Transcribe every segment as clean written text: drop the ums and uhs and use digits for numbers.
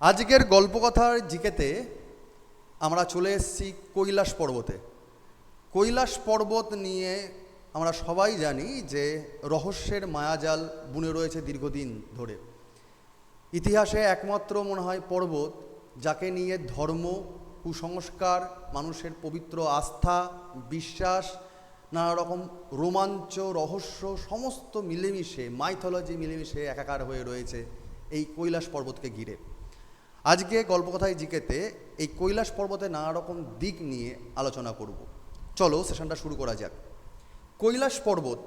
আজকের গল্পকথার জিকেতে আমরা চলে এসেছি কৈলাস পর্বতে। কৈলাস পর্বত নিয়ে আমরা সবাই জানি যে রহস্যের মায়াজাল বুনে রয়েছে দীর্ঘদিন ধরে। ইতিহাসে একমাত্র মনে হয় পর্বত যাকে নিয়ে ধর্ম, কুসংস্কার, মানুষের পবিত্র আস্থা, বিশ্বাস, নানা রকম রোমাঞ্চ, রহস্য সমস্ত মিলেমিশে, মাইথোলজি মিলেমিশে একাকার হয়ে রয়েছে এই কৈলাস পর্বতকে ঘিরে। আজকে গল্পকথায় জিকেতে এই কৈলাস পর্বতে নানা রকম দিক নিয়ে আলোচনা করব। চলো সেশনটা শুরু করা যাক। কৈলাস পর্বত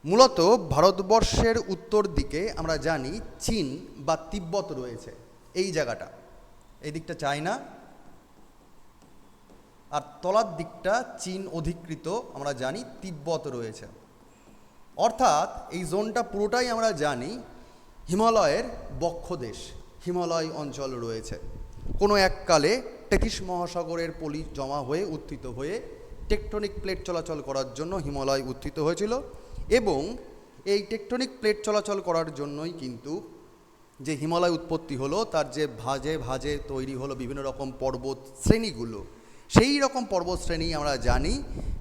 মূলত ভারতবর্ষের উত্তর দিকে আমরা জানি চীন বা তিব্বত রয়েছে। এই জায়গাটা, এই দিকটা চায়না, আর তলার দিকটা চীন অধিকৃত আমরা জানি তিব্বত রয়েছে। অর্থাৎ এই জোনটা পুরোটাই আমরা জানি হিমালয়ের বক্ষদেশ, হিমালয় অঞ্চল রয়েছে। কোনো এককালে টেথিস মহাসাগরের পলি জমা হয়ে উত্থিত হয়ে টেকটনিক প্লেট চলাচল করার জন্য হিমালয় উত্থিত হয়েছিল, এবং এই টেকটনিক প্লেট চলাচল করার জন্যই কিন্তু যে হিমালয় উৎপত্তি হলো, তার যে ভাঁজে ভাঁজে তৈরি হলো বিভিন্ন রকম পর্বত শ্রেণীগুলো, সেই রকম পর্বত শ্রেণী আমরা জানি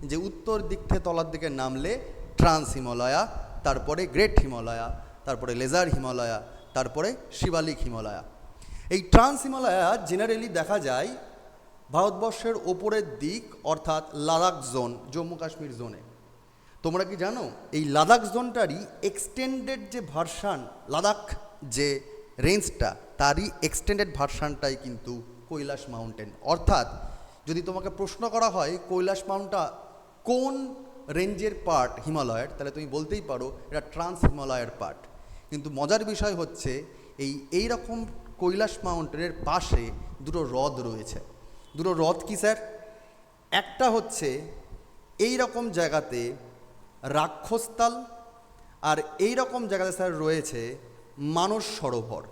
যে উত্তর দিক থেকে তলার দিকে নামলে ট্রান্স হিমালয়া, তারপরে গ্রেট হিমালয়া, তারপরে লেজার হিমালয়া, তারপরে শিবালিক হিমালয়া। এই ট্রান্স হিমালয়া জেনারেলি দেখা যায় ভারতবর্ষের ওপরের দিক, অর্থাৎ লাদাখ জোন, জম্মু কাশ্মীর জোনে। তোমরা কি জানো এই লাদাখ জোনটারই এক্সটেন্ডেড যে ভার্সান, লাদাখ যে রেঞ্জটা, তারই এক্সটেন্ডেড ভার্সানটাই কিন্তু কৈলাস মাউন্টেন। অর্থাৎ যদি তোমাকে প্রশ্ন করা হয় কৈলাস মাউন্টটা কোন রেঞ্জের পার্ট হিমালয়ের, তাহলে তুমি বলতেই পারো এটা ট্রান্স হিমালয়ের পার্ট। কিন্তু মজার বিষয় হচ্ছে এই রকম কৈলাস মাউন্টেনের পাশে দুটো হ্রদ রয়েছে। দুটো হ্রদ কি স্যার? একটা হচ্ছে এই রকম জায়গাতে রাক্ষসতাল, আর এই রকম জায়গাতে স্যার রয়েছে মানস সরোবর।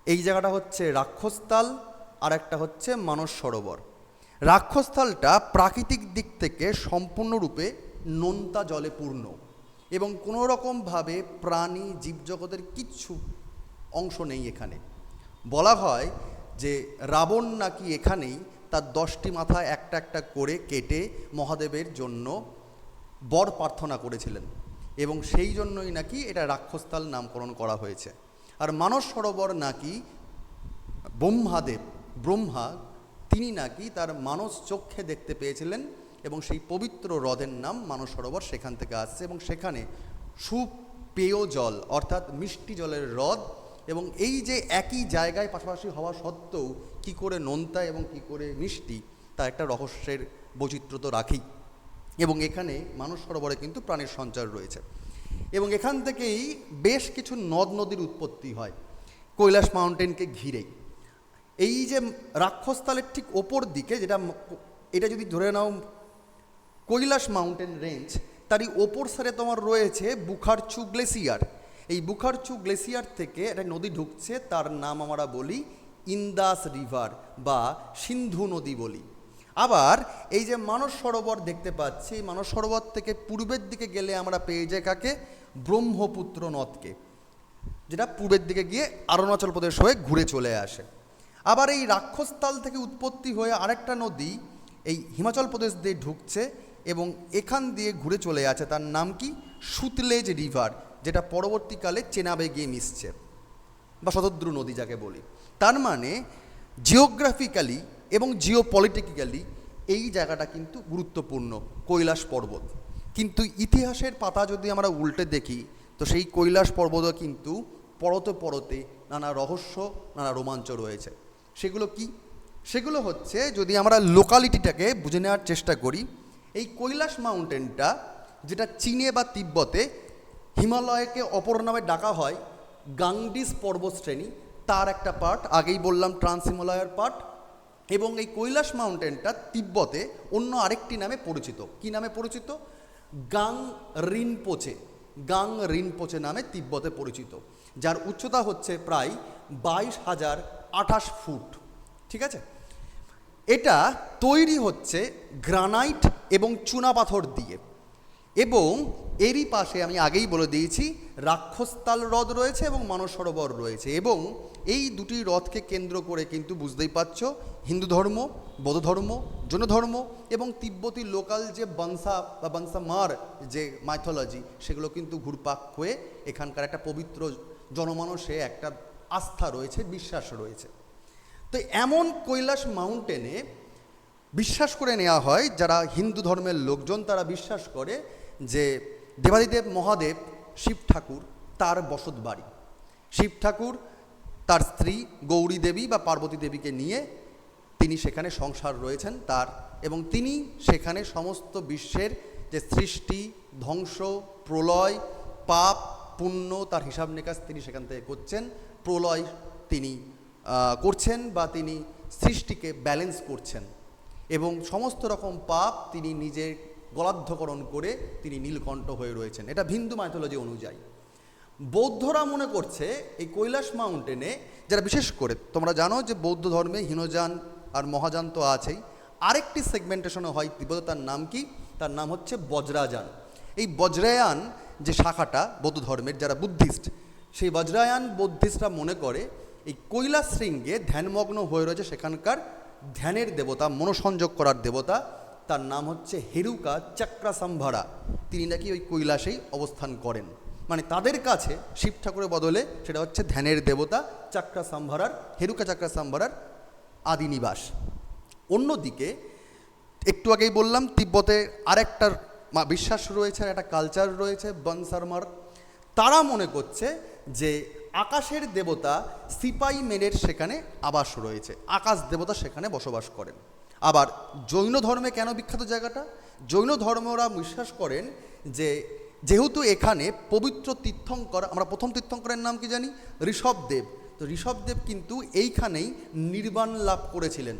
এই জায়গাটা হচ্ছে রাক্ষসতাল, আর একটা হচ্ছে মানস সরোবর। রাক্ষসতালটা প্রাকৃতিক দিক থেকে সম্পূর্ণরূপে নোনতা জলে পূর্ণ, এবং কোনো রকমভাবে প্রাণী জীবজগতের কিচ্ছু অংশ নেই এখানে। বলা হয় যে রাবণ নাকি এখানেই তার 10টি মাথা একটা একটা করে কেটে মহাদেবের জন্য বর প্রার্থনা করেছিলেন, এবং সেই জন্যই নাকি এটা রাক্ষসতাল নামকরণ করা হয়েছে। আর মানস সরোবর নাকি ব্রহ্মা তিনি নাকি তার মানস চক্ষে দেখতে পেয়েছিলেন, এবং সেই পবিত্র হ্রদের নাম মানস সরোবর সেখান থেকে আসছে। এবং সেখানে সুপেয় জল, অর্থাৎ মিষ্টি জলের হ্রদ, এবং এই যে একই জায়গায় পাশাপাশি হওয়া সত্ত্বেও কি করে নোনতা এবং কি করে মিষ্টি, তা একটা রহস্যের বৈচিত্র্য তো রাখেই। এবং এখানে মানস সরোবরে কিন্তু প্রাণের সঞ্চার রয়েছে, এবং এখান থেকেই বেশ কিছু নদ নদীর উৎপত্তি হয় কৈলাস মাউন্টেনকে ঘিরেই। এই যে রাক্ষসতালের ঠিক ওপর দিকে, এটা যদি ধরে নাও কৈলাস মাউন্টেন রেঞ্জ, তারই ওপর সাইডে তোমার রয়েছে বুখারচু গ্লেসিয়ার। এই বুখারচু গ্লেসিয়ার থেকে একটা নদী ঢুকছে, তার নাম আমরা বলি ইন্দাস রিভার বা সিন্ধু নদী বলি। আবার এই যে মানস সরোবর দেখতে পাচ্ছি, মানস সরোবর থেকে পূর্বের দিকে গেলে আমরা পেয়ে যাই কাকে? ব্রহ্মপুত্র নদকে, যেটা পূর্বের দিকে গিয়ে অরুণাচল প্রদেশ হয়ে ঘুরে চলে আসে। আবার এই রাক্ষসতাল থেকে উৎপত্তি হয়ে আরেকটা নদী এই হিমাচল প্রদেশ দিয়ে ঢুকছে, এবং এখান দিয়ে ঘুরে চলে আছে, তার নাম কি? সুতলেজ রিভার, যেটা পরবর্তীকালে চেনাবে গিয়ে মিশছে, বা শতদ্রু নদী যাকে বলি। তার মানে জিওগ্রাফিক্যালি এবং জিওপলিটিক্যালি এই জায়গাটা কিন্তু গুরুত্বপূর্ণ, কৈলাস পর্বত। কিন্তু ইতিহাসের পাতা যদি আমরা উল্টে দেখি, তো সেই কৈলাস পর্বতও কিন্তু পরতে পরতে নানা রহস্য, নানা রোমাঞ্চ রয়েছে। সেগুলো কি? সেগুলো হচ্ছে, যদি আমরা লোকালিটিটাকে বুঝে নেওয়ার চেষ্টা করি, এই কৈলাস মাউন্টেনটা যেটা চীনে বা তিব্বতে হিমালয়কে অপর নামে ডাকা হয় গাংডিস পর্বতশ্রেণী, তার একটা পার্ট, আগেই বললাম ট্রান্স হিমালয়ের পার্ট। এবং এই কৈলাস মাউন্টেনটা তিব্বতে অন্য আরেকটি নামে পরিচিত। কি নামে পরিচিত? গাং রিনপোচে নামে তিব্বতে পরিচিত, যার উচ্চতা হচ্ছে প্রায় 22,028 ফুট। ঠিক আছে? এটা তৈরি হচ্ছে গ্রানাইট এবং চুনাপাথর দিয়ে, এবং এরই পাশে আমি আগেই বলে দিয়েছি রাক্ষসতাল হ্রদ রয়েছে এবং মানস সরোবর রয়েছে, এবং এই দুটি হ্রদকে কেন্দ্র করে কিন্তু বুঝতেই পারছ হিন্দু ধর্ম, বৌদ্ধ ধর্ম, জৈন ধর্ম এবং তিব্বতী লোকাল যে বনসা বা বনসামার যে মাইথোলজি, সেগুলো কিন্তু ঘুরপাক হয়ে এখানকার একটা পবিত্র জনমানসে একটা আস্থা রয়েছে, বিশ্বাস রয়েছে। তো এমন কৈলাস মাউন্টেনে বিশ্বাস করে নেওয়া হয়, যারা হিন্দু ধর্মের লোকজন তারা বিশ্বাস করে যে দেবাদিদেব মহাদেব শিব ঠাকুর তার বসত বাড়ি। শিব ঠাকুর তার স্ত্রী গৌরী দেবী বা পার্বতী দেবীকে নিয়ে তিনি সেখানে সংসার রয়েছেন তার, এবং তিনি সেখানে সমস্ত বিশ্বের যে সৃষ্টি, ধ্বংস, প্রলয়, পাপ, পুণ্য তার হিসাব নিকাশ তিনি সেখান থেকে করছেন। প্রলয় তিনি করছেন বা তিনি সৃষ্টিকে ব্যালেন্স করছেন, এবং সমস্ত রকম পাপ তিনি নিজের গলাধ্যকরণ করে তিনি নীলকণ্ঠ হয়ে রয়েছেন। এটা হিন্দু মাইথোলজি অনুযায়ী। বৌদ্ধরা মনে করছে এই কৈলাস মাউন্টেনে, যারা বিশেষ করে তোমরা জানো যে বৌদ্ধ ধর্মে হীনযান আর মহাযান তো আছেই, আরেকটি সেগমেন্টেশনও হয় তিব্বতে, তার নাম কি? তার নাম হচ্ছে বজ্রাযান। এই বজ্রায়ান যে শাখাটা বৌদ্ধ ধর্মের, যারা বুদ্ধিস্ট, সেই বজ্রায়ান বুদ্ধিস্টরা মনে করে এই কৈলাস শৃঙ্গে ধ্যানমগ্ন হয়ে রয়েছে সেখানকার ধ্যানের দেবতা, মনোসংযোগ করার দেবতা, তার নাম হচ্ছে হেরুকা চক্রাসম্ভরা। তিনি নাকি ওই কৈলাসেই অবস্থান করেন, মানে তাদের কাছে শিব ঠাকুরের বদলে সেটা হচ্ছে ধ্যানের দেবতা চক্রাসম্ভরার, হেরুকা চক্রাসম্ভরার আদি নিবাস। অন্যদিকে একটু আগেই বললাম তিব্বতে আরেকটা বিশ্বাস রয়েছে, একটা কালচার রয়েছে বনসারমার। তারা মনে করছে যে আকাশের দেবতা সিপাই মেনের সেখানে আবাস রয়েছে, আকাশ দেবতা সেখানে বসবাস করেন। আবার জৈন ধর্মে কেন বিখ্যাত জায়গাটা? জৈন ধর্মরা বিশ্বাস করেন যে যেহেতু এখানে পবিত্র তীর্থঙ্কর, আমরা প্রথম তীর্থঙ্করের নাম কি জানি? ঋষভদেব। তো ঋষভদেব কিন্তু এইখানেই নির্বাণ লাভ করেছিলেন,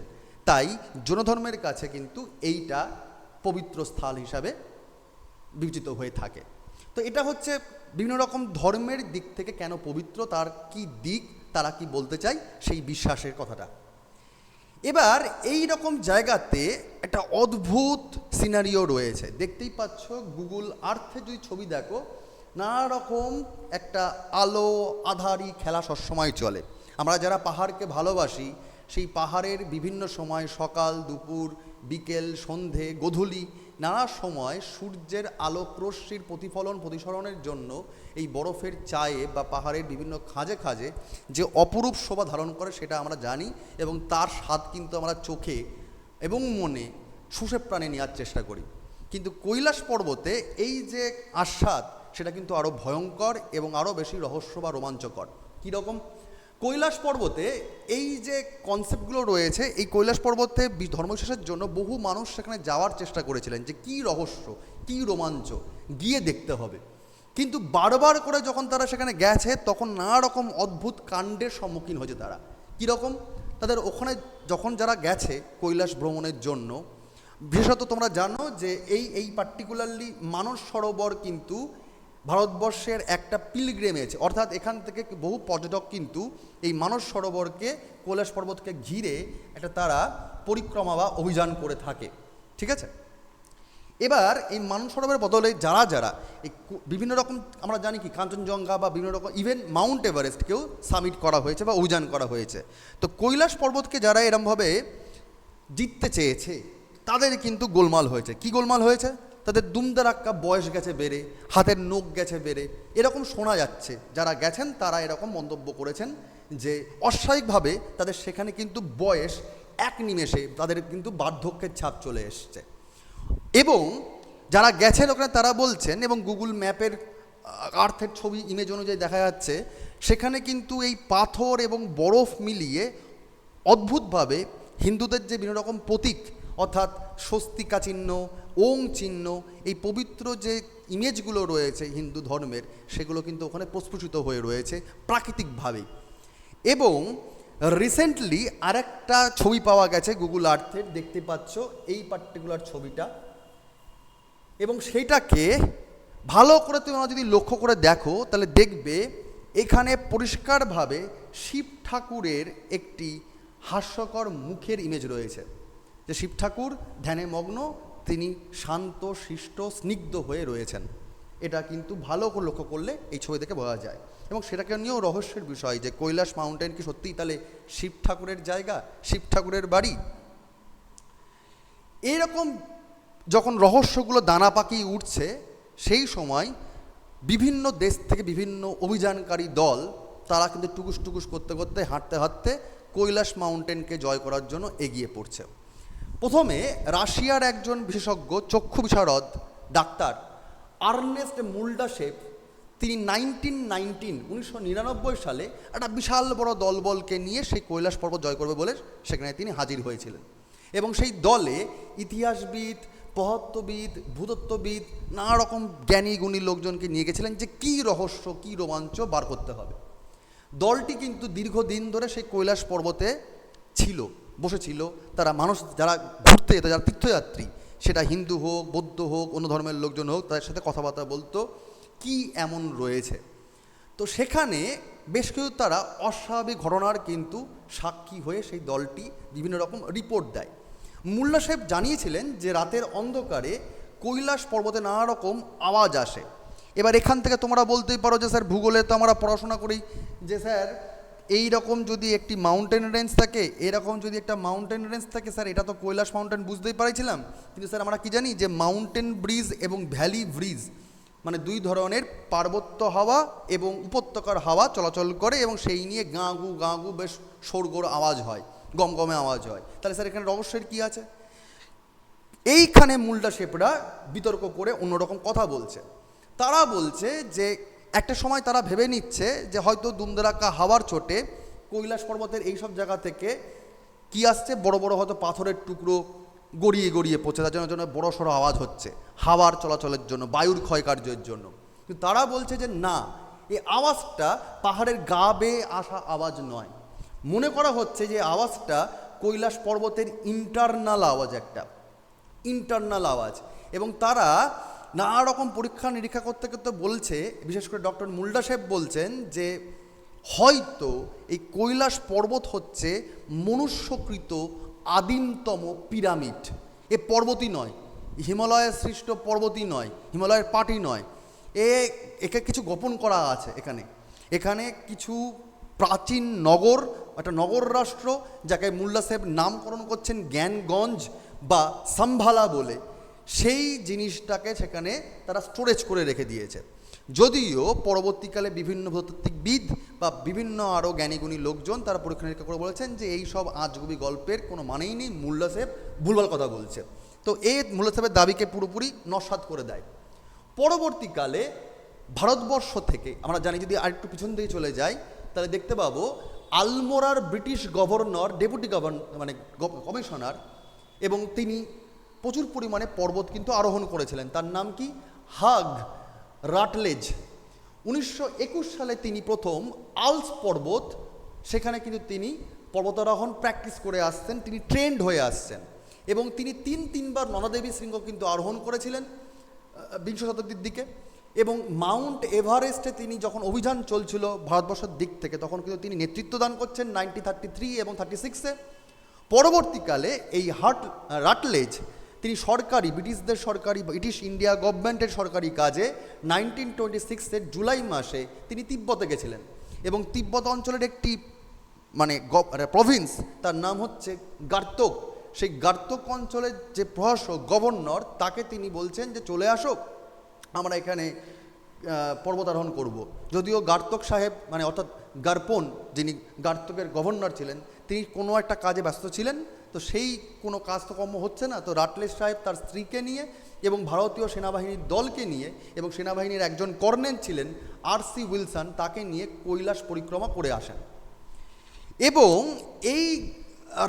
তাই জৈন ধর্মের কাছে কিন্তু এইটা পবিত্র স্থল হিসাবে বিবেচিত হয়ে থাকে। তো এটা হচ্ছে বিভিন্ন রকম ধর্মের দিক থেকে কেন পবিত্র, তার কি দিক, তারা কি বলতে চায়, সেই বিশ্বাসের কথাটা। এবার এই রকম জায়গাতে একটা অদ্ভুত সিনারিও রয়েছে, দেখতেই পাচ্ছ। গুগল আর্থে যদি ছবি দেখো, নানা রকম একটা আলো আধারি খেলা সবসময় চলে। আমরা যারা পাহাড়কে ভালোবাসি, সেই পাহাড়ের বিভিন্ন সময়, সকাল, দুপুর, বিকেল, সন্ধে, গোধূলি, নানা সময় সূর্যের আলোক রশ্মির প্রতিসরণের জন্য এই বরফের চায়ে বা পাহাড়ের বিভিন্ন খাঁজে খাঁজে যে অপরূপ শোভা ধারণ করে সেটা আমরা জানি, এবং তার স্বাদ কিন্তু আমরা চোখে এবং মনে শুষে প্রাণে নেওয়ার চেষ্টা করি। কিন্তু কৈলাস পর্বতে এই যে আস্বাদ, সেটা কিন্তু আরও ভয়ঙ্কর এবং আরও বেশি রহস্য বা রোমাঞ্চকর। কীরকম? কৈলাস পর্বতে এই যে কনসেপ্টগুলো রয়েছে, এই কৈলাস পর্বতে ধর্মবিশ্বাসের জন্য বহু মানুষ সেখানে যাওয়ার চেষ্টা করেছিলেন যে কী রহস্য, কী রোমাঞ্চ, গিয়ে দেখতে হবে। কিন্তু বারবার করে যখন তারা সেখানে গেছে, তখন নানা রকম অদ্ভুত কাণ্ডের সম্মুখীন হয়েছে তারা। কীরকম? তাদের ওখানে যখন যারা গেছে কৈলাস ভ্রমণের জন্য, বিশেষত তোমরা জানো যে এই পার্টিকুলারলি মানস সরোবর কিন্তু ভারতবর্ষের একটা পিলগ্রিমেজ, অর্থাৎ এখান থেকে বহু পর্যটক কিন্তু এই মানস সরোবরকে, কৈলাস পর্বতকে ঘিরে একটা তারা পরিক্রমা বা অভিযান করে থাকে। ঠিক আছে? এবার এই মানস সরোবরের বদলে যারা যারা এই বিভিন্ন রকম, আমরা জানি কি কাঞ্চনজঙ্ঘা বা বিভিন্ন রকম ইভেন মাউন্ট এভারেস্টকেও সামিট করা হয়েছে বা অভিযান করা হয়েছে। তো কৈলাস পর্বতকে যারা এরমভাবে জিততে চেয়েছে, তাদের কিন্তু গোলমাল হয়েছে। কি গোলমাল হয়েছে? তাদের দুমদারাক্কা বয়স গেছে বেড়ে, হাতের নখ গেছে বেড়ে, এরকম শোনা যাচ্ছে। যারা গেছেন তারা এরকম মন্তব্য করেছেন যে অস্বাভাবিকভাবে তাদের সেখানে কিন্তু বয়স এক নিমেষে তাদের কিন্তু বার্ধক্যের ছাপ চলে এসছে। এবং যারা গেছেন ওখানে তারা বলছেন, এবং গুগল ম্যাপের আর্থের ছবি ইমেজ অনুযায়ী দেখা যাচ্ছে, সেখানে কিন্তু এই পাথর এবং বরফ মিলিয়ে অদ্ভুতভাবে হিন্দুদের যে বিভিন্ন রকম প্রতীক, অর্থাৎ স্বস্তিকা চিহ্ন, ওং চিহ্ন, এই পবিত্র যে ইমেজগুলো রয়েছে হিন্দু ধর্মের, সেগুলো কিন্তু ওখানে প্রস্ফুটিত হয়ে রয়েছে প্রাকৃতিকভাবেই। এবং রিসেন্টলি আরেকটা ছবি পাওয়া গেছে গুগল আর্থের, দেখতে পাচ্ছ এই পার্টিকুলার ছবিটা, এবং সেইটাকে ভালো করে তোমরা যদি লক্ষ্য করে দেখো তাহলে দেখবে এখানে পরিষ্কারভাবে শিব ঠাকুরের একটি হাস্যকর মুখের ইমেজ রয়েছে, যে শিব ঠাকুর ধ্যানে মগ্ন, তিনি শান্ত শিষ্ট স্নিগ্ধ হয়ে রয়েছেন। এটা কিন্তু ভালো করে লক্ষ্য করলে এই ছবি দেখে বোঝা যায়। এবং সেটাকে নিয়েও রহস্যের বিষয় যে কৈলাস মাউন্টেন কি সত্যিই তাহলে শিব ঠাকুরের জায়গা, শিব ঠাকুরের বাড়ি? এইরকম যখন রহস্যগুলো দানা পাকিয়ে উঠছে, সেই সময় বিভিন্ন দেশ থেকে বিভিন্ন অভিযানকারী দল তারা কিন্তু টুকুস টুকুস করতে করতে হাঁটতে হাঁটতে কৈলাস মাউন্টেনকে জয় করার জন্য এগিয়ে পড়ছে। প্রথমে রাশিয়ার একজন বিশেষজ্ঞ চক্ষু বিশারদ ডাক্তার আর্নেস্ট মুল্ডাশেভ, তিনি 1999 সালে একটা বিশাল বড় দলবলকে নিয়ে সেই কৈলাস পর্বত জয় করবে বলে সেখানে তিনি হাজির হয়েছিলেন। এবং সেই দলে ইতিহাসবিদ, প্রত্নতত্ত্ববিদ, ভূতত্ত্ববিদ, নানা রকম জ্ঞানী গুণী লোকজনকে নিয়ে গেছিলেন যে কী রহস্য, কী রোমাঞ্চ বার করতে হবে। দলটি কিন্তু দীর্ঘদিন ধরে সেই কৈলাস পর্বতে ছিল, বসেছিল। তারা মানুষ যারা ঘুরতে যেত, যারা তীর্থযাত্রী, সেটা হিন্দু হোক, বৌদ্ধ হোক, অন্য ধর্মের লোকজন হোক, তাদের সাথে কথাবার্তা বলতো কি এমন রয়েছে। তো সেখানে বেশ কিছু তারা অস্বাভাবিক ঘটনার কিন্তু সাক্ষী হয়ে সেই দলটি বিভিন্ন রকম রিপোর্ট দেয়। মোল্লা সাহেব জানিয়েছিলেন যে রাতের অন্ধকারে কৈলাস পর্বতে নানা রকম আওয়াজ আসে। এবার এখান থেকে তোমরা বলতেই পারো যে স্যার ভূগোলে তো আমরা পড়াশোনা করি যে স্যার এই রকম যদি একটি মাউন্টেন রেঞ্জ থাকে, এরকম যদি একটা মাউন্টেন রেঞ্জ থাকে স্যার, এটা তো কৈলাস মাউন্টেন বুঝতেই পারছিলাম। কিন্তু স্যার আমরা কি জানি যে মাউন্টেন ব্রিজ এবং ভ্যালি ব্রিজ মানে দুই ধরনের পার্বত্য হাওয়া এবং উপত্যকার হাওয়া চলাচল করে এবং সেই নিয়ে গাঁগু গাঁগু বেশ শোরগোড় আওয়াজ হয়, গমগমে আওয়াজ হয়। তাহলে স্যার এখানে রহস্যের কী আছে? এইখানে মুল্ডাশেভরা বিতর্ক করে অন্যরকম কথা বলছে। তারা বলছে যে একটা সময় তারা ভেবে নিচ্ছে যে হয়তো দুমদারাক্কা হাওয়ার চোটে কৈলাস পর্বতের এইসব জায়গা থেকে কি আসছে, বড় বড় হয়তো পাথরের টুকরো গড়িয়ে গড়িয়ে পড়ছে, তার জন্য বড় সড়ো আওয়াজ হচ্ছে হাওয়ার চলাচলের জন্য, বায়ুর ক্ষয়কার্যের জন্য। কিন্তু তারা বলছে যে না, এই আওয়াজটা পাহাড়ের গা বেয়ে আসা আওয়াজ নয়। মনে করা হচ্ছে যে আওয়াজটা কৈলাস পর্বতের ইন্টারনাল আওয়াজ, একটা ইন্টারনাল আওয়াজ। এবং তারা নানা রকম পরীক্ষা নিরীক্ষা করতে করতে বলছে, বিশেষ করে ডক্টর মুল্ডাশেভ বলছেন যে হয়তো এই কৈলাস পর্বত হচ্ছে মনুষ্যকৃত আদিমতম পিরামিড। এ পর্বতই নয়, হিমালয়ের সৃষ্ট পর্বতই নয়, হিমালয়ের পাটি নয়, একে কিছু গোপন করা আছে এখানে। এখানে কিছু প্রাচীন নগর, একটা নগর রাষ্ট্র, যাকে মোল্লা সাহেব নামকরণ করছেন জ্ঞানগঞ্জ বা সাম্ভালা বলে, সেই জিনিসটাকে সেখানে তারা স্টোরেজ করে রেখে দিয়েছে। যদিও পরবর্তীকালে বিভিন্ন ভূতাত্ত্বিকবিদ বা বিভিন্ন আরও জ্ঞানীগুণী লোকজন তারা পরীক্ষা নিরীক্ষা করে বলেছেন যে এই সব আজগুবি গল্পের কোনো মানেই নেই, মোল্লা সাহেব ভুলভাল কথা বলছে। তো এই মোল্লা সাহেবের দাবিকে পুরোপুরি নস্যাৎ করে দেয়। পরবর্তীকালে ভারতবর্ষ থেকে আমরা জানি, যদি আরেকটু পিছন দিকে চলে যাই তাহলে দেখতে পাবো আলমোরার ব্রিটিশ গভর্নর, ডেপুটি মানে কমিশনার, এবং তিনি প্রচুর পরিমাণে পর্বত কিন্তু আরোহণ করেছিলেন। তার নাম কি? হাগ রাটলেজ। 1921 সালে তিনি প্রথম আলস পর্বত, সেখানে কিন্তু তিনি পর্বতারোহণ প্র্যাকটিস করে আসছেন, তিনি ট্রেন্ড হয়ে আসছেন। এবং তিনি তিনবার নন্দাদেবী শৃঙ্গ কিন্তু আরোহণ করেছিলেন বিংশ শতাব্দীর দিকে। এবং মাউন্ট এভারেস্টে তিনি যখন অভিযান চলছিল ভারতবর্ষের দিক থেকে, তখন কিন্তু তিনি নেতৃত্ব দান করছেন 1933 এবং 36-এ। পরবর্তীকালে এই রাটলেজ তিনি সরকারি, ব্রিটিশদের সরকারি, ব্রিটিশ ইন্ডিয়া গভর্নমেন্টের সরকারি কাজে 1926-এর জুলাই মাসে তিনি তিব্বতে গেছিলেন। এবং তিব্বত অঞ্চলের একটি মানে প্রভিন্স, তার নাম হচ্ছে গার্তক। সেই গার্তক অঞ্চলের যে প্রশাসক, গভর্নর, তাকে তিনি বলছেন যে চলে আসো, আমরা এখানে পর্বতারোহণ করব। যদিও গার্তক সাহেব মানে অর্থাৎ গার্পন, যিনি গার্তকের গভর্নর ছিলেন, তিনি কোনো একটা কাজে ব্যস্ত ছিলেন। তো সেই কোনো কাজ তো কর্ম হচ্ছে না, তো রাটলেজ সাহেব তার স্ত্রীকে নিয়ে এবং ভারতীয় সেনাবাহিনীর দলকে নিয়ে, এবং সেনাবাহিনীর একজন কর্নেল ছিলেন R.C. উইলসন, তাকে নিয়ে কৈলাস পরিক্রমা করে আসেন। এবং এই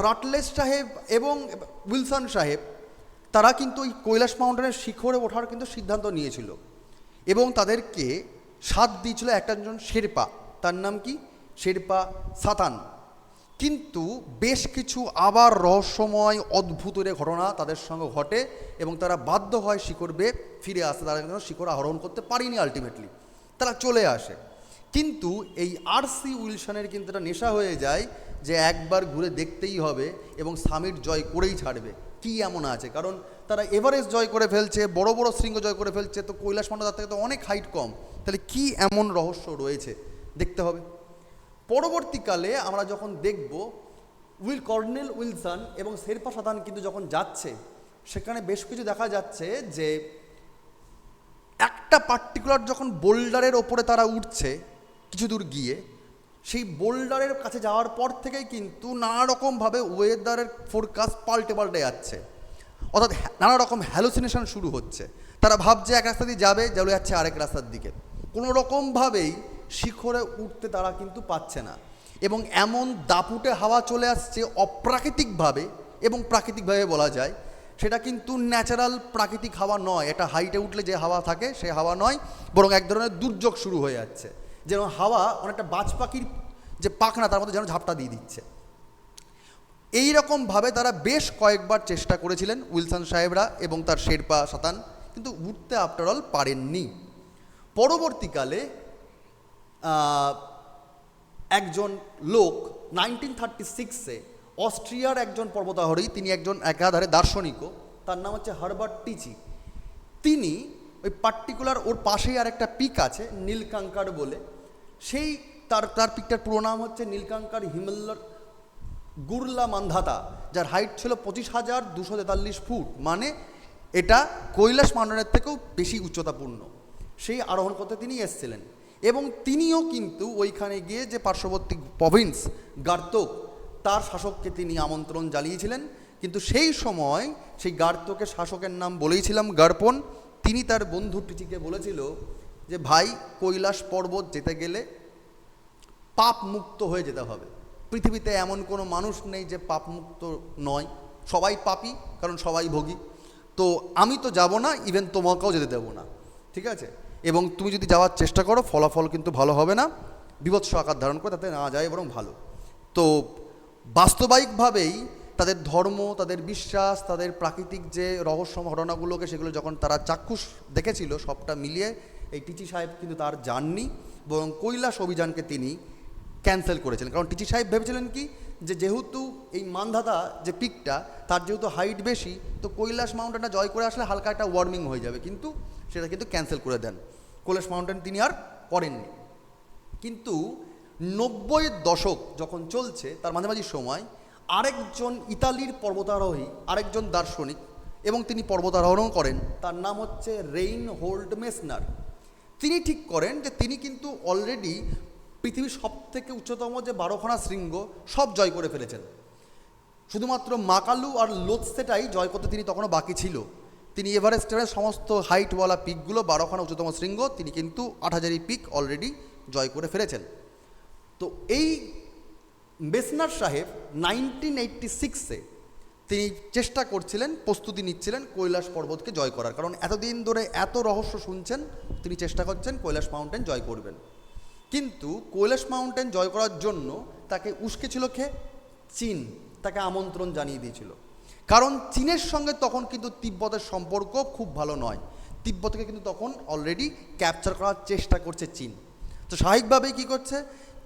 রাটলেজ সাহেব এবং উইলসন সাহেব তারা কিন্তু এই কৈলাস মাউন্টেনের শিখরে ওঠার কিন্তু সিদ্ধান্ত নিয়েছিল। এবং তাদেরকে সাথ দিয়েছিল একজন শেরপা, তার নাম কি? শেরপা সাতান। কিন্তু বেশ কিছু আবার রহস্যময় অদ্ভুত ঘটনা তাদের সঙ্গে ঘটে এবং তারা বাধ্য হয় শিখর বেয়ে ফিরে আসতে। তারা কিন্তু শিখর আরোহণ করতে পারেনি, আলটিমেটলি তারা চলে আসে। কিন্তু এই আর.সি. উইলসনের কিন্তু একটা নেশা হয়ে যায় যে একবার ঘুরে দেখতেই হবে এবং সামিট জয় করেই ছাড়বে। কি এমন আছে, কারণ তারা এভারেস্ট জয় করে ফেলছে, বড় বড় শৃঙ্গ জয় করে ফেলছে, তো কৈলাস মানব তার থেকে তো অনেক হাইট কম, তাহলে কি এমন রহস্য রয়েছে দেখতে হবে। পরবর্তীকালে আমরা যখন দেখব কর্নেল উইলসন এবং শেরপা সাতান কিন্তু যখন যাচ্ছে, সেখানে বেশ কিছু দেখা যাচ্ছে যে একটা পার্টিকুলার যখন বোল্ডারের ওপরে তারা উঠছে কিছু দূর গিয়ে, সেই বোল্ডারের কাছে যাওয়ার পর থেকেই কিন্তু নানা রকমভাবে ওয়েদারের ফোরকাস্ট পাল্টে পাল্টে যাচ্ছে, অর্থাৎ নানা রকম হ্যালুসিনেশন শুরু হচ্ছে। তারা ভাবছে এক রাস্তা দিয়ে যাবে, চলে যাচ্ছে আরেক রাস্তার দিকে, কোনো রকমভাবেই শিখরে উঠতে তারা কিন্তু পাচ্ছে না। এবং এমন দাপুটে হাওয়া চলে আসছে অপ্রাকৃতিকভাবে, এবং প্রাকৃতিকভাবে বলা যায় সেটা কিন্তু ন্যাচারাল প্রাকৃতিক হাওয়া নয়, এটা হাইটে উঠলে যে হাওয়া থাকে সে হাওয়া নয়, বরং এক ধরনের দুর্যোগ শুরু হয়ে যাচ্ছে, যেন হাওয়া অনেকটা বাজ পাখির যে পাখনা তার মধ্যে যেন ঝাপটা দিয়ে দিচ্ছে। এই রকমভাবে তারা বেশ কয়েকবার চেষ্টা করেছিলেন উইলসন সাহেবরা এবং তার শেরপা সাতান, কিন্তু উঠতে আফটারঅল পারেননি। পরবর্তীকালে একজন লোক 1936-এ অস্ট্রিয়ার একজন পর্বতারোহী, তিনি একজন একাধারে দার্শনিকও, তার নাম হচ্ছে হারবার্ট টিচি। তিনি ওই পার্টিকুলার ওর পাশেই আর একটা পিক আছে নীলকাঙ্কার বলে, সেই তার পিকটার পুরো নাম হচ্ছে নীলকাঙ্কার হিমালয় গুরলা মান্ধাতা, যার হাইট ছিল 25,243 ফুট, মানে এটা কৈলাস মাননের থেকেও বেশি উচ্চতাপূর্ণ। সেই আরোহণ করতে তিনি এসেছিলেন এবং তিনিও কিন্তু ওইখানে গিয়ে যে পার্শ্ববর্তী প্রভিন্স গার্তক তার শাসককে তিনি আমন্ত্রণ জানিয়েছিলেন, কিন্তু সেই সময় সেই গার্তকের শাসকের নাম বলেইছিলাম গার্পন। তিনি তার বন্ধু টিচিকে বলেছিল যে ভাই, কৈলাস পর্বত যেতে গেলে পাপ মুক্ত হয়ে যেতে হবে। পৃথিবীতে এমন কোনো মানুষ নেই যে পাপ মুক্ত নয়, সবাই পাপী, কারণ সবাই ভোগী। তো আমি তো যাব না, ইভেন তোমাকেও যেতে দেবো না, ঠিক আছে? এবং তুমি যদি যাওয়ার চেষ্টা করো ফলাফল কিন্তু ভালো হবে না, বিভৎস আকার ধারণ করে তাতে না যায় বরং ভালো। তো বাস্তবিকভাবেই তাদের ধর্ম, তাদের বিশ্বাস, তাদের প্রাকৃতিক যে রহস্য ঘটনাগুলোকে সেগুলো যখন তারা চাক্ষুষ দেখেছিল, সবটা মিলিয়ে এই টিচি সাহেব কিন্তু তার যাননি, বরং কৈলাস অভিযানকে তিনি ক্যান্সেল করেছিলেন। কারণ টিচি সাহেব ভেবেছিলেন কি, যে যেহেতু এই মান্ধাতা যে পিকটা তার যেহেতু হাইট বেশি, তো কৈলাস মাউন্টেনটা জয় করে আসলে হালকা একটা ওয়ার্মিং হয়ে যাবে, কিন্তু সেটা কিন্তু ক্যান্সেল করে দেন। কৈলাস মাউন্টেন তিনি আর করেননি। কিন্তু 90-এর দশক যখন চলছে, তার মাঝামাঝি সময় আরেকজন ইতালির পর্বতারোহী, আরেকজন দার্শনিক, এবং তিনি পর্বতারোহণও করেন, তার নাম হচ্ছে রেইনহোল্ড মেসনার। তিনি ঠিক করেন যে তিনি কিন্তু অলরেডি পৃথিবীর সবথেকে উচ্চতম যে 12খানা শৃঙ্গ সব জয় করে ফেলেছেন, শুধুমাত্র মাকালু আর লোৎসেটাই জয় করতে তিনি তখনও বাকি ছিল। তিনি এভারেস্টের সমস্ত হাইটওয়ালা পিকগুলো, 12খানা উচ্চতম শৃঙ্গ, তিনি কিন্তু 8000 পিক অলরেডি জয় করে ফেলেছেন। তো এই মেসনার সাহেব 1986-এ তিনি চেষ্টা করছিলেন, প্রস্তুতি নিচ্ছিলেন কৈলাস পর্বতকে জয় করার, কারণ এতদিন ধরে এত রহস্য শুনছেন, তিনি চেষ্টা করছেন কৈলাস মাউন্টেন জয় করবেন। কিন্তু কৈলাস মাউন্টেন জয় করার জন্য তাকে উস্কেছিল চীন, তাকে আমন্ত্রণ জানিয়ে দিয়েছিল। কারণ চীনের সঙ্গে তখন কিন্তু তিব্বতের সম্পর্ক খুব ভালো নয়, তিব্বতকে কিন্তু তখন অলরেডি ক্যাপচার করার চেষ্টা করছে চীন। তো স্বাভাবিকভাবেই কী করছে,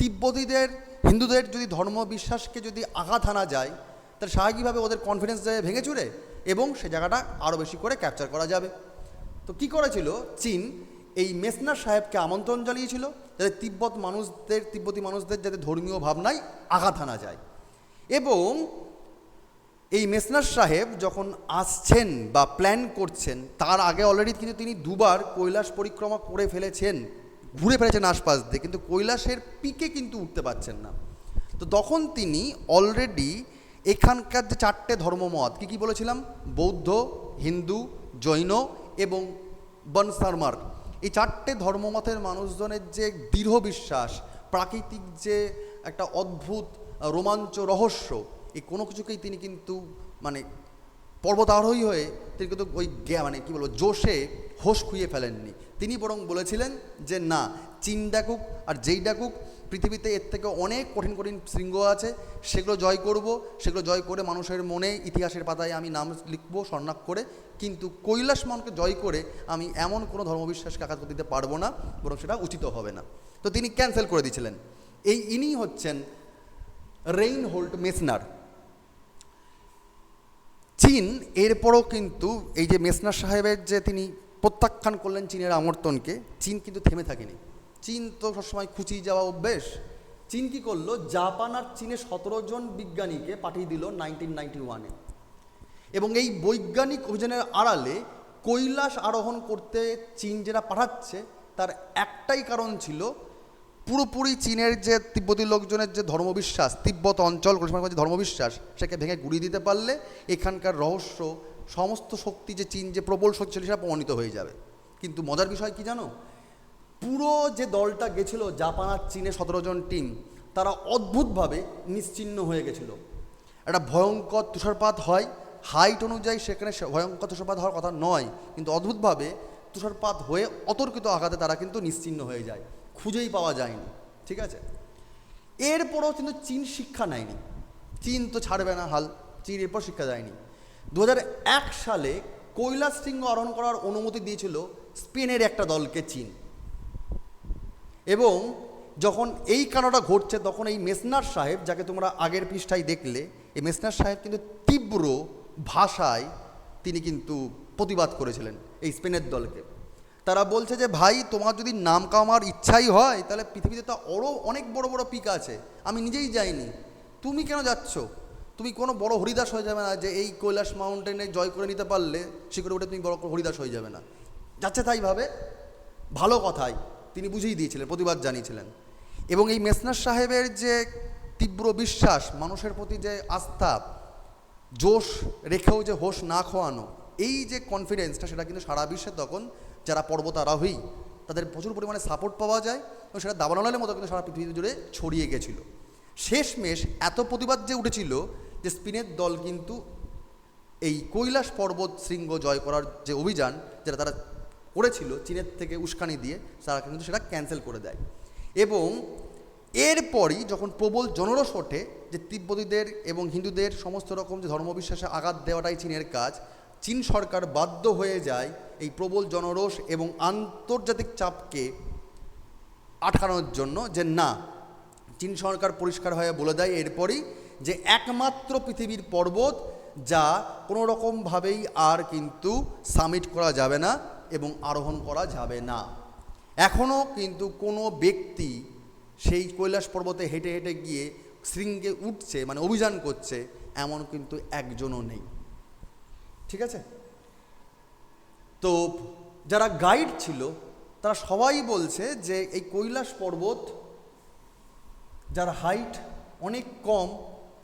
তিব্বতীদের, হিন্দুদের যদি ধর্ম বিশ্বাসকে যদি আঘাত আনা যায়, তাহলে স্বাভাবিকভাবে ওদের কনফিডেন্স ভেঙে চুরে এবং সে জায়গাটা আরও বেশি করে ক্যাপচার করা যাবে। তো কী করেছিল চীন, এই মেসনার সাহেবকে আমন্ত্রণ জানিয়েছিল যাতে তিব্বতী মানুষদের যাতে ধর্মীয় ভাবনায় আঘাত আনা যায়। এবং এই মেসনার সাহেব যখন আসছেন বা প্ল্যান করছেন, তার আগে অলরেডি কিন্তু তিনি 2বার কৈলাস পরিক্রমা করে ফেলেছেন, ঘুরে ফেলেছেন আশপাশ দিয়ে, কিন্তু কৈলাসের পিকে কিন্তু উঠতে পারছেন না। তো তখন তিনি অলরেডি এখানকার যে 4টে ধর্মমত, কী বলেছিলাম, বৌদ্ধ, হিন্দু, জৈন এবং বনসারমার, এই 4টে ধর্মমতের মানুষজনের যে দৃঢ় বিশ্বাস, প্রাকৃতিক যে একটা অদ্ভুত রোমাঞ্চ রহস্য, এই কোনো কিছুকেই তিনি কিন্তু পর্বতারোহী হয়ে তিনি কিন্তু ওই জোশে হোশ খুইয়ে ফেলেননি। তিনি বরং বলেছিলেন যে না, চীন ডাকুক আর যেই ডাকুক, পৃথিবীতে এর থেকে অনেক কঠিন কঠিন শৃঙ্গ আছে, সেগুলো জয় করব, সেগুলো জয় করে মানুষের মনে ইতিহাসের পাতায় আমি নাম লিখবো স্বর্ণাক্ষরে। কিন্তু কৈলাস মাউন্টকে জয় করে আমি এমন কোনো ধর্মবিশ্বাসকে আঘাত করতে দিতে পারবো না, বরং সেটা উচিত হবে না। তো তিনি ক্যান্সেল করে দিয়েছিলেন। ইনি হচ্ছেন রেইনহোল্ড মেসনার। চীন এরপরও কিন্তু এই যে মেসনার সাহেবের যে তিনি প্রত্যাখ্যান করলেন চীনের আমন্ত্রণকে, চীন কিন্তু থেমে থাকেনি। চীন তো সবসময় খুঁচিয়ে যাওয়া অভ্যেস। চীন কী করলো, জাপান আর চীনে 17 জন বিজ্ঞানীকে পাঠিয়ে দিল 1991-এ। এবং এই বৈজ্ঞানিক অভিযানের আড়ালে কৈলাস আরোহণ করতে চীন যেটা পাঠাচ্ছে তার একটাই কারণ ছিল, পুরোপুরি চীনের যে তিব্বতী লোকজনের যে ধর্মবিশ্বাস, তিব্বত অঞ্চল যে ধর্মবিশ্বাস, সেকে ভেঙে গুড়িয়ে দিতে পারলে এখানকার রহস্য, সমস্ত শক্তি যে চীন যে প্রবল শক্তি ছিল সেটা প্রমাণিত হয়ে যাবে। কিন্তু মজার বিষয় কি জানো, পুরো যে দলটা গেছিলো জাপান আর চীনের 17 জন টিম, তারা অদ্ভুতভাবে নিশ্চিহ্ন হয়ে গেছিল। একটা ভয়ঙ্কর তুষারপাত হয়, হাইট অনুযায়ী সেখানে ভয়ঙ্কর তুষারপাত হওয়ার কথা নয়, কিন্তু অদ্ভুতভাবে তুষারপাত হয়ে অতর্কিত আঘাতে তারা কিন্তু নিশ্চিহ্ন হয়ে যায়, খুঁজেই পাওয়া যায়নি। ঠিক আছে, এরপরও কিন্তু চীন শিক্ষা নেয়নি। চীন তো ছাড়বে না হাল, চীন এরপর শিক্ষা দেয়নি। 2001 সালে কৈলাস শৃঙ্গ আরোহণ করার অনুমতি দিয়েছিল স্পেনের একটা দলকে চীন। এবং যখন এই কারণটা ঘটছে তখন এই মেসনার সাহেব, যাকে তোমরা আগের পৃষ্ঠায় দেখলে, এই মেসনার সাহেব কিন্তু তীব্র ভাষায় তিনি কিন্তু প্রতিবাদ করেছিলেন এই স্পেনের দলকে। তারা বলছে যে ভাই, তোমার যদি নাম কামার ইচ্ছাই হয় তাহলে পৃথিবীতে তো আরও অনেক বড় বড় পিক আছে, আমি নিজেই যাইনি, তুমি কেন যাচ্ছ? তুমি কোনো বড় হরিদাস হয়ে যাবে না যে এই কৈলাস মাউন্টেনে জয় করে নিতে পারলে শিখরে উঠে তুমি বড় হরিদাস হয়ে যাবে না। যাচ্ছে তাই ভাবে, ভালো কথাই তিনি বুঝিয়ে দিয়েছিলেন, প্রতিবাদ জানিয়েছিলেন। এবং এই মেসনার সাহেবের যে তীব্র বিশ্বাস, মানুষের প্রতি যে আস্থা, জোশ রেখেও যে হোশ না খোয়ানো, এই যে কনফিডেন্সটা, সেটা কিন্তু সারা বিশ্বে তখন যারা পর্বতারোহী তাদের প্রচুর পরিমাণে সাপোর্ট পাওয়া যায়, এবং সেটা দাবানলের মতো কিন্তু সারা পৃথিবী জুড়ে ছড়িয়ে গেছিল। শেষমেশ এত প্রতিবাদ যে উঠেছিল যে স্পেনের দল কিন্তু এই কৈলাস পর্বত শৃঙ্গ জয় করার যে অভিযান যেটা তারা করেছিল চীনের থেকে উস্কানি দিয়ে, তারা কিন্তু সেটা ক্যান্সেল করে দেয়। এবং এরপরই যখন প্রবল জনরোষ ওঠে যে তিব্বতীদের এবং হিন্দুদের সমস্ত রকম যে ধর্মবিশ্বাসে আঘাত দেওয়াটাই চীনের কাজ, চীন সরকার বাধ্য হয়ে যায় এই প্রবল জনরোষ এবং আন্তর্জাতিক চাপকে আটকানোর জন্য, যে না, চীন সরকার পরিষ্কার হয়ে বলে দেয় এরপরই যে একমাত্র পৃথিবীর পর্বত যা কোনো রকমভাবেই আর কিন্তু সামিট করা যাবে না এবং আরোহণ করা যাবে না। এখনও কিন্তু কোনো ব্যক্তি সেই কৈলাস পর্বতে হেঁটে হেঁটে গিয়ে শৃঙ্গে উঠছে, মানে অভিযান করছে, এমন কিন্তু একজনও নেই। ঠিক আছে, তো যারা গাইড ছিল তারা সবাই বলছে যে এই কৈলাস পর্বত, যার হাইট অনেক কম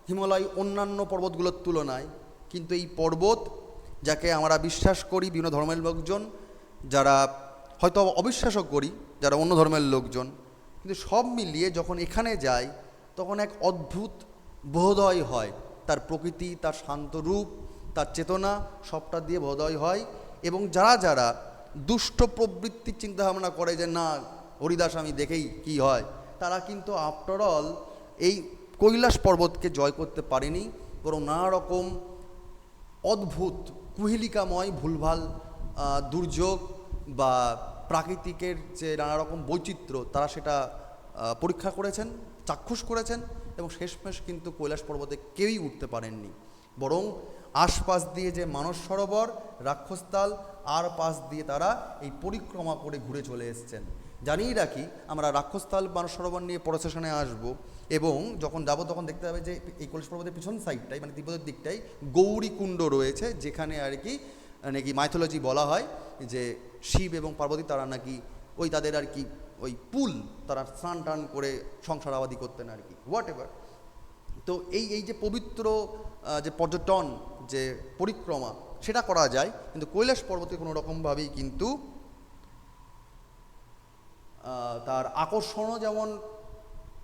হিমালয় অন্যান্য পর্বতগুলোর তুলনায়, কিন্তু এই পর্বত যাকে আমরা বিশ্বাস করি বিভিন্ন ধর্মের লোকজন, যারা হয়তো অবিশ্বাসও করি যারা অন্য ধর্মের লোকজন, কিন্তু সব মিলিয়ে যখন এখানে যায় তখন এক অদ্ভুত বোধোদয় হয়। তার প্রকৃতি, তার শান্ত রূপ, তার চেতনা, সবটা দিয়ে বোধোদয় হয়। এবং যারা যারা দুষ্ট প্রবৃত্তির চিন্তাভাবনা করে যে না হরিদাস আমি দেখেই কি হয়, তারা কিন্তু আফটার অল এই কৈলাস পর্বতকে জয় করতে পারেনি, বরং নানা রকম অদ্ভুত কুহেলিকাময় ভুলভাল দুর্যোগ বা প্রাকৃতিকের যে নানা রকম বৈচিত্র্য, তারা সেটা পরীক্ষা করেছেন, চাক্ষুষ করেছেন, এবং শেষমেশ কিন্তু কৈলাস পর্বতে কেউই উঠতে পারেননি। বরং আশপাশ দিয়ে যে মানস সরোবর, রাক্ষসতাল, আর পাশ দিয়ে তারা এই পরিক্রমা করে ঘুরে চলে এসছেন। জানিয়ে রাখি, আমরা রাক্ষসতাল মানস সরোবর নিয়ে পরের সেশনে আসবো, এবং যখন যাবো তখন দেখতে হবে যে এই কৈলাস পর্বতের পিছন সাইডটাই, মানে তিব্বতের দিকটাই গৌরী কুণ্ড রয়েছে, যেখানে আর কি নাকি মাইথোলজি বলা হয় যে শিব এবং পার্বতী তারা নাকি ওই তাদের আর কি ওই পুল, তারা স্নান টান করে সংসার আবাদি করতেন আর কি, হোয়াট এভার। তো এই যে পবিত্র যে পর্যটন, যে পরিক্রমা, সেটা করা যায়, কিন্তু কৈলাস পর্বতে কোনো রকমভাবেই কিন্তু তার আকর্ষণও যেমন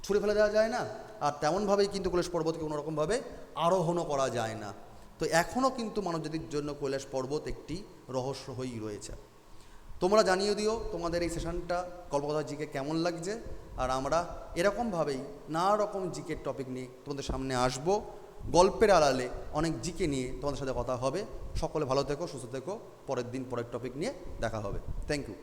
ছুঁড়ে ফেলে দেওয়া যায় না, আর তেমনভাবেই কিন্তু কৈলাস পর্বতকে কোনো রকমভাবে আরোহণও করা যায় না। তো এখনও কিন্তু মানবজাতির জন্য কৈলাস পর্বত একটি রহস্য হয়েই রয়েছে। তোমরা জানিয়ে দিও তোমাদের এই সেশনটা কল্পকথা জিকে কেমন লাগছে, আর আমরা এরকমভাবেই নানা রকম জিকের টপিক নিয়ে তোমাদের সামনে আসব, গল্পের আড়ালে অনেক জিকে নিয়ে তোমাদের সাথে কথা হবে। সকলে ভালো থেকো, সুস্থ থেকো, পরের দিন পরের টপিক নিয়ে দেখা হবে। Thank you.